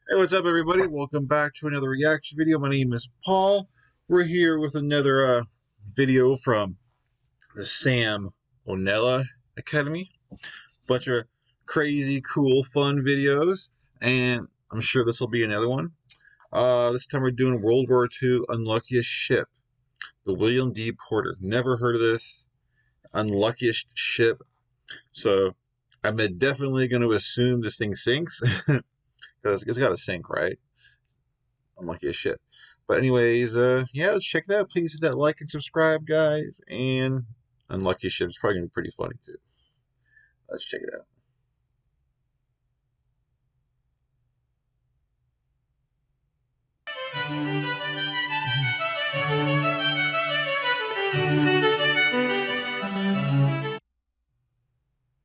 Hey, what's up, everybody? Welcome back to another reaction video. My name is Paul. We're here with another video from the Sam Onella Academy. Bunch of crazy, cool, fun videos, and I'm sure this will be another one. This time we're doing World War II Unluckiest Ship, the William D. Porter. Never heard of this. Unluckiest ship. So I'm definitely going to assume this thing sinks because it's got to sink, right? Unluckiest ship. But anyways, yeah, let's check it out. Please hit that like and subscribe, guys. And Unlucky Ship's probably gonna be pretty funny too. Let's check it out.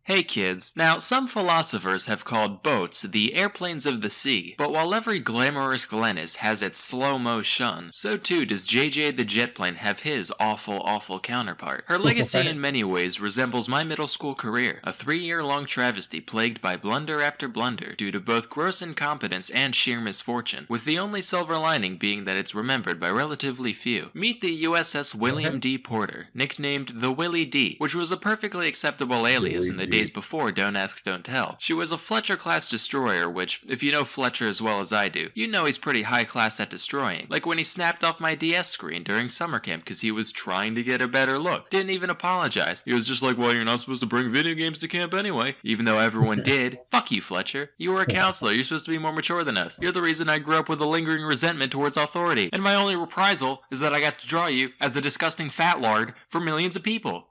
Hey kids, now some philosophers have called boats the airplanes of the sea, but while every glamorous Glennis has its slow-mo shun, so too does JJ the jet plane have his awful counterpart. Her legacy in many ways resembles my middle school career, a 3-year-long travesty plagued by blunder after blunder due to both gross incompetence and sheer misfortune, with the only silver lining being that it's remembered by relatively few. Meet the USS William D. Porter, nicknamed the Willie D, which was a perfectly acceptable alias in the days before Don't Ask, Don't Tell. She was a Fletcher-class destroyer, which, if you know Fletcher as well as I do, you know he's pretty high-class at destroying. Like when he snapped off my DS screen during summer camp because he was trying to get a better look. Didn't even apologize. He was just like, well, you're not supposed to bring video games to camp anyway. Even though everyone did. Fuck you, Fletcher. You were a counselor. You're supposed to be more mature than us. You're the reason I grew up with a lingering resentment towards authority. And my only reprisal is that I got to draw you as a disgusting fat lard for millions of people.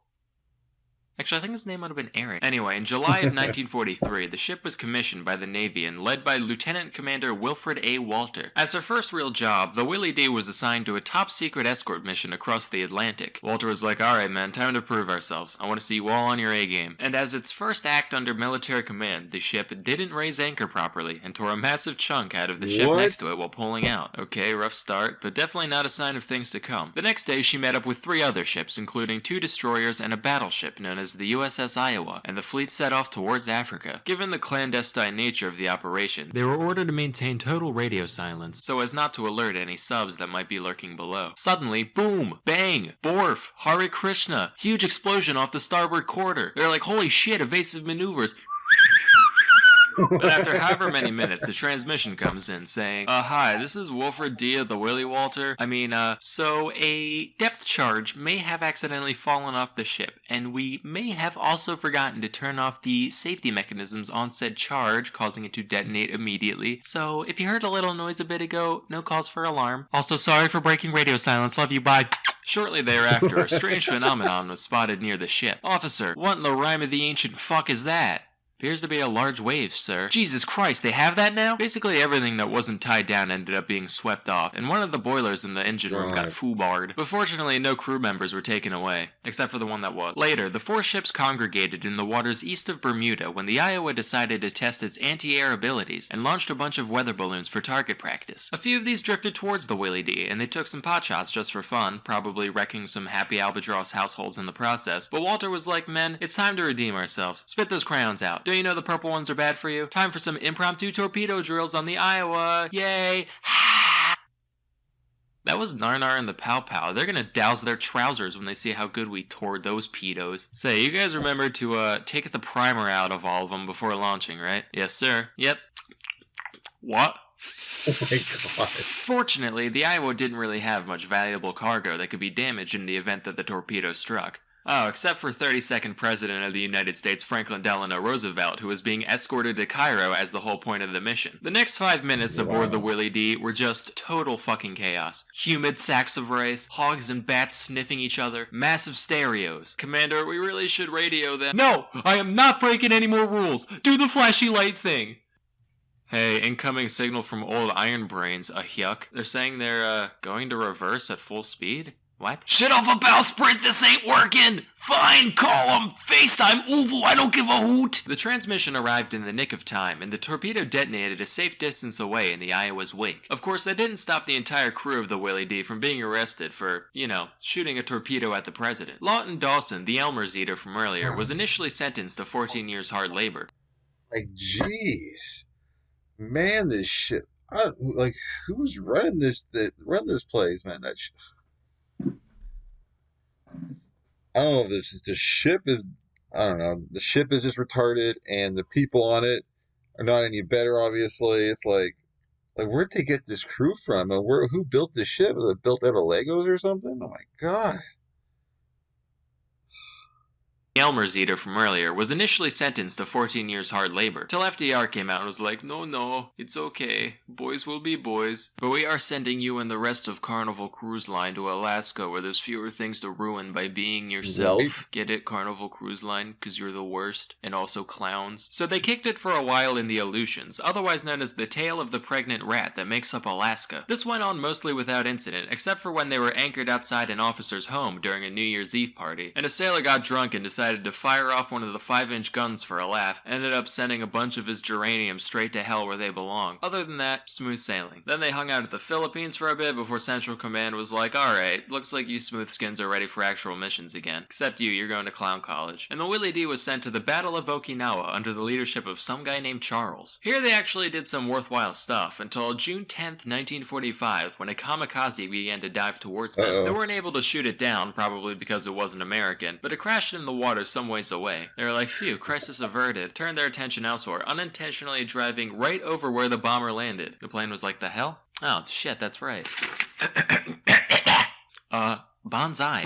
Actually, I think his name might have been Eric. Anyway, in July of 1943, the ship was commissioned by the Navy and led by Lieutenant Commander Wilfred A. Walter. As her first real job, the Willie D was assigned to a top-secret escort mission across the Atlantic. Walter was like, alright man, time to prove ourselves. I want to see you all on your A-game. And as its first act under military command, the ship didn't raise anchor properly and tore a massive chunk out of the ship next to it while pulling out. Okay, rough start, but definitely not a sign of things to come. The next day, she met up with 3 other ships, including 2 destroyers and a battleship known as the USS Iowa, and the fleet set off towards Africa. Given the clandestine nature of the operation, they were ordered to maintain total radio silence so as not to alert any subs that might be lurking below. Suddenly, boom, bang, borf, Hare Krishna, huge explosion off the starboard quarter. They're like, holy shit, evasive maneuvers. But after however many minutes, the transmission comes in saying, hi, this is Wilfred D of the Willie Walter. So a depth charge may have accidentally fallen off the ship, and we may have also forgotten to turn off the safety mechanisms on said charge, causing it to detonate immediately. So if you heard a little noise a bit ago, no cause for alarm. Also, sorry for breaking radio silence. Love you, bye. Shortly thereafter, a strange phenomenon was spotted near the ship. Officer, what in the rhyme of the ancient fuck is that? Appears to be a large wave, sir. Jesus Christ, they have that now? Basically everything that wasn't tied down ended up being swept off, and one of the boilers in the engine room got foobarred. But fortunately, no crew members were taken away, except for the one that was. Later, the 4 ships congregated in the waters east of Bermuda when the Iowa decided to test its anti-air abilities and launched a bunch of weather balloons for target practice. A few of these drifted towards the Willie D, and they took some potshots just for fun, probably wrecking some happy albatross households in the process. But Walter was like, men, it's time to redeem ourselves. Spit those crayons out. Don't you know the purple ones are bad for you? Time for some impromptu torpedo drills on the Iowa. Yay! That was Narnar and the Pow Pow. They're gonna douse their trousers when they see how good we tore those pedos. Say, you guys remember to take the primer out of all of them before launching, right? Yes, sir. Yep. What? Oh my god. Fortunately, the Iowa didn't really have much valuable cargo that could be damaged in the event that the torpedo struck. Oh, except for 32nd President of the United States Franklin Delano Roosevelt, who was being escorted to Cairo as the whole point of the mission. The next 5 minutes aboard the Willie D were just total fucking chaos. Humid sacks of rice, hogs and bats sniffing each other, massive stereos. Commander, we really should radio them. No! I am not breaking any more rules! Do the flashy light thing! Hey, incoming signal from old Iron Brains, a yuck. They're saying they're, going to reverse at full speed? What? Shit off a bowsprit, this ain't working! Fine, call 'em! FaceTime, oovo, I don't give a hoot! The transmission arrived in the nick of time, and the torpedo detonated a safe distance away in the Iowa's wake. Of course, that didn't stop the entire crew of the Willie D from being arrested for, shooting a torpedo at the president. Lawton Dawson, the Elmer's eater from earlier, was initially sentenced to 14 years hard labor. Like, jeez. Man, this shit. Like, who's running this place, man? I don't know if this is the ship is. I don't know. The ship is just retarded, and the people on it are not any better. Obviously, it's like where'd they get this crew from? And who built this ship? Was it built out of Legos or something? Oh my god! Elmer's eater from earlier was initially sentenced to 14 years hard labor, till FDR came out and was like, no, it's okay, boys will be boys. But we are sending you and the rest of Carnival Cruise Line to Alaska where there's fewer things to ruin by being yourself. Right? Get it, Carnival Cruise Line? Cause you're the worst, and also clowns. So they kicked it for a while in the Aleutians, otherwise known as the Tale of the Pregnant Rat that makes up Alaska. This went on mostly without incident, except for when they were anchored outside an officer's home during a New Year's Eve party, and a sailor got drunk and decided to fire off one of the 5-inch guns for a laugh, and ended up sending a bunch of his geranium straight to hell where they belong. Other than that, smooth sailing. Then they hung out at the Philippines for a bit before Central Command was like, alright, looks like you smoothskins are ready for actual missions again. Except you're going to clown college. And the Willie D was sent to the Battle of Okinawa under the leadership of some guy named Charles. Here they actually did some worthwhile stuff until June 10th, 1945, when a kamikaze began to dive towards them. Uh-oh. They weren't able to shoot it down, probably because it wasn't American, but it crashed in the water some ways away. They were like, phew, crisis averted. Turned their attention elsewhere, unintentionally driving right over where the bomber landed. The plane was like, the hell? Oh, shit, that's right. Bonsai.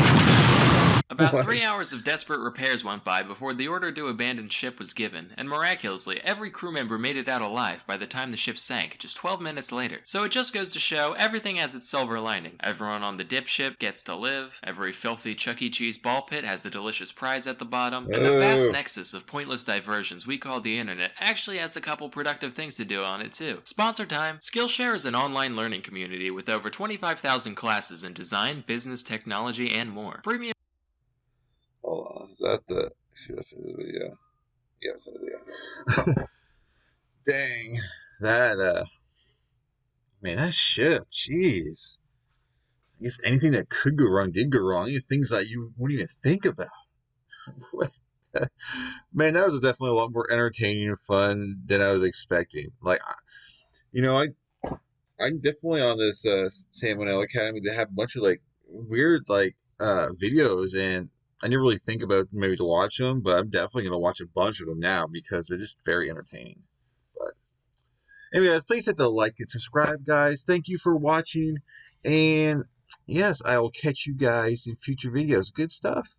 About What? 3 hours of desperate repairs went by before the order to abandon ship was given, and miraculously, every crew member made it out alive by the time the ship sank, just 12 minutes later. So it just goes to show, everything has its silver lining. Everyone on the dip ship gets to live, every filthy Chuck E. Cheese ball pit has a delicious prize at the bottom, and the vast nexus of pointless diversions we call the internet actually has a couple productive things to do on it too. Sponsor time! Skillshare is an online learning community with over 25,000 classes in design, business, technology, and more. Premium Hold on. Is that the? See, that's the video. Yeah, that's the video. Dang. That man, that ship. Jeez. I guess anything that could go wrong did go wrong. Things that you wouldn't even think about. Man, that was definitely a lot more entertaining and fun than I was expecting. Like, I'm definitely on this Sam Monell Academy. They have a bunch of like weird like videos, and I never really think about maybe to watch them, but I'm definitely gonna watch a bunch of them now because they're just very entertaining. But anyway, guys, please hit the like and subscribe, guys. Thank you for watching, and yes, I will catch you guys in future videos. Good stuff.